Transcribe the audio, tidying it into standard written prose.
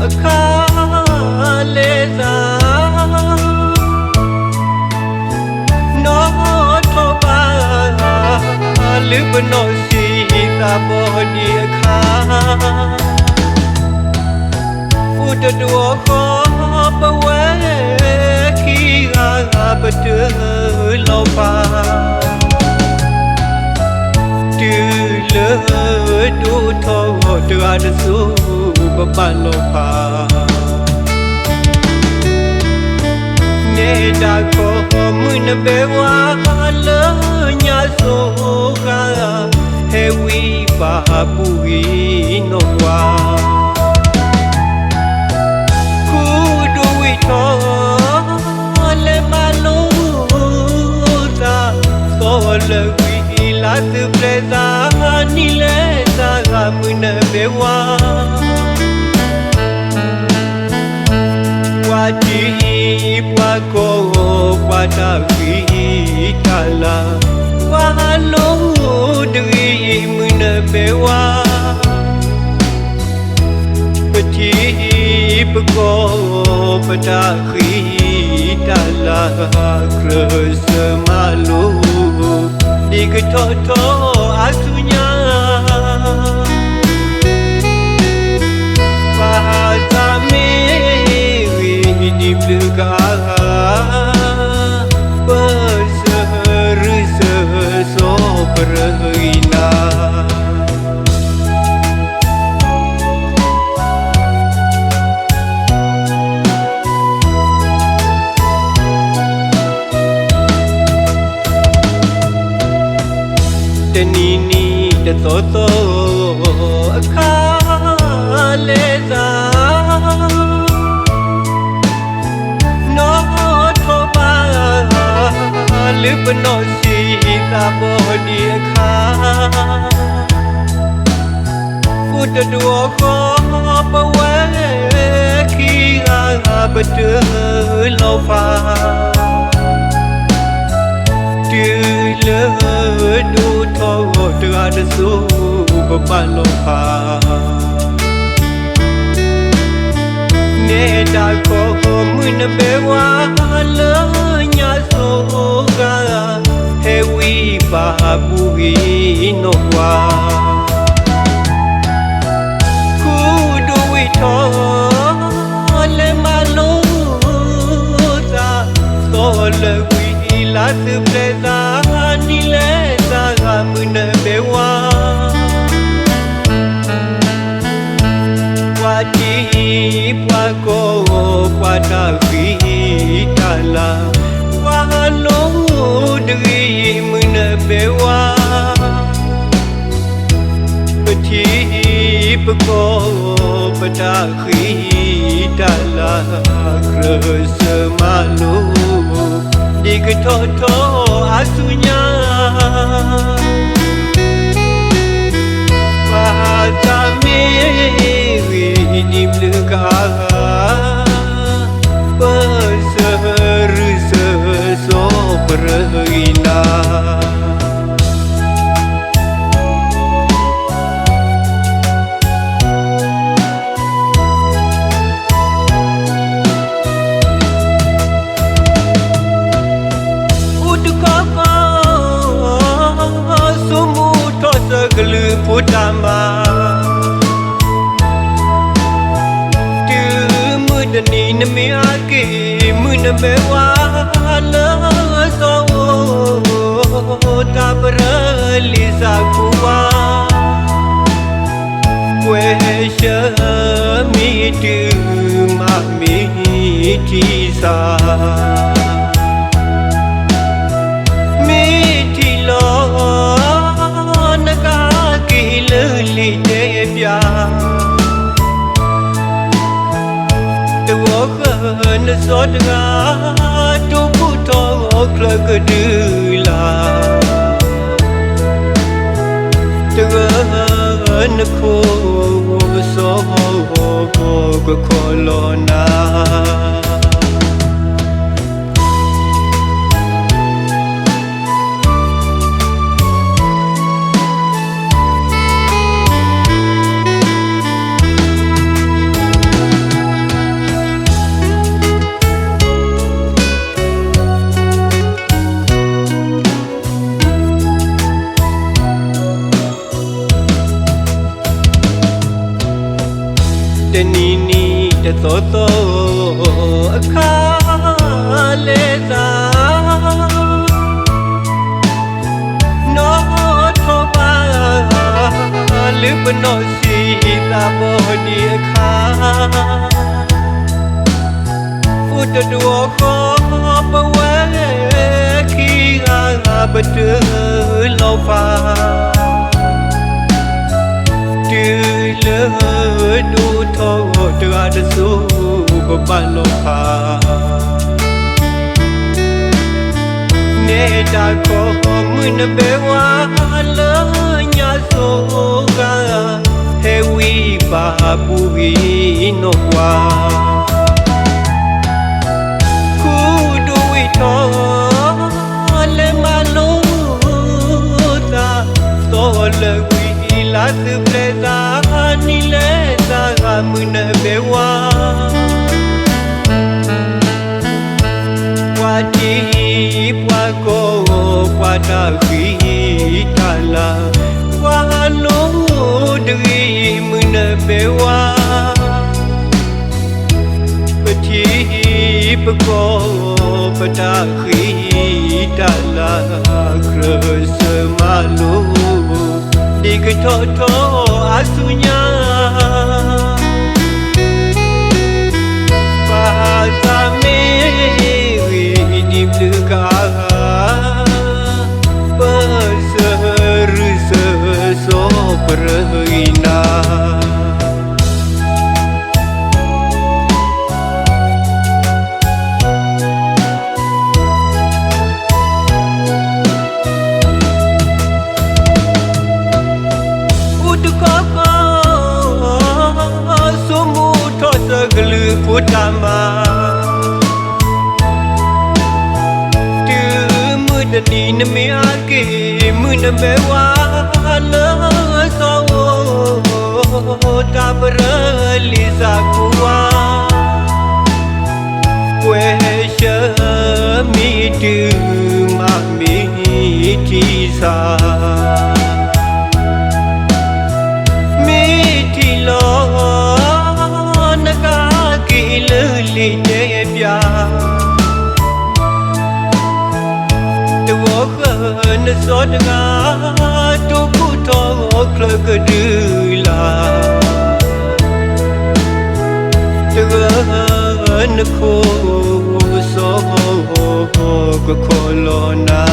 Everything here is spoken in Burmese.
အခါလေးစားနော်ထောပါလူပနောစီသာပေါ်ဒီအခါဥတတော်ခေါ်ပဝဲခီကပတူလောပါတူလေဒူထောတူအဒဆူပပလောပါနေတာကိုမွနဘေဝါလညာဆိုကဟေဝီပါပူဝီနောဝါကူဒူဝီထောလေမလုံးသာသောလဝီလာသပရဇာနီလေသာကမွနဘေဝါဝါတီပွားကိုပွားတာဝီတလာဝါလုံးဒွေမွနဘေဝါပတိပကောပတာခီတလာခရစမလိုဒီကထောထောအဆုညာပါသာမေဝီဒီပလူကာပတ်စရစဆိုပရနာတနီနီတသောသောအခါလေးစားနော်ထောပါလူပနောစီသာပေါ်ဒီအခါကိုတတော်ခေါ်ပဝဲခီကပတူလောပါတူလေဒူထောတူအဒဆူပပလောပါနေတာကိုမွနဘေဝါလညာဆိုကဟေဝီပါပူဝီနောဝါကူဒူဝီထောလေမလုံးသာသောလဝီလာသပရဇာနီလေသာကမွနဘေဝါဝါတီပွားကိုပွားတာခီတလာဝါလုံးဒွေမွနဘေဝါပတိပကောပတာခီတလာခရစမလိုဒီကထောထောအဆုညာပါသာမေဝီဒီပလူကာပတ်စရစဆိုပရနာကလူပူတမတူမွဒနီနမီအကေမွနဘေဝါလာသောတာပရလီစာကူဝါဝေရှမီတူမမီတီစာမီတီလောလီတေပြတောခနစောတကတုပုတောကလကဒူလာတကနခိုစောကခေါ်လောနာ တနီနီတသောသောအခါလဲသာနောထောပါလူပနောစီတာဘောဒီအခါဥတတောခောပဝဲခီငါဘတူလောပါတူလေဒူထောတရတဆူပပလောပါနေတာခောမွနဘေဝါလာညာဆိုကဟေဝီပါပူဝီနောဝါခုဒူဝီထောလေမလို့သာသောလဝီလာစပရဇာနီလေသာမွနဘေဝါဝါတီပွားကိုပွားတာခီတာလာဝါလို့ဒရီမွနဘေဝါပတိပကောပတာခီတာလာခရစမလိုဒီကထောထောအဆုညာပါသာမေဝီဒီပလူကာပါစရစဆိုပရနာကလူဖူတာမာတူမွဒနီနမေအကေမွနမေဝါလာသောတာပရလီစာကူဝါဝဲရှမီတူမမီတီစာမီတီလောလေနေပြတဝခနစောတကတုကုတော်ခလကဒူလာတကနခိုးစောကခေါ်လောနာ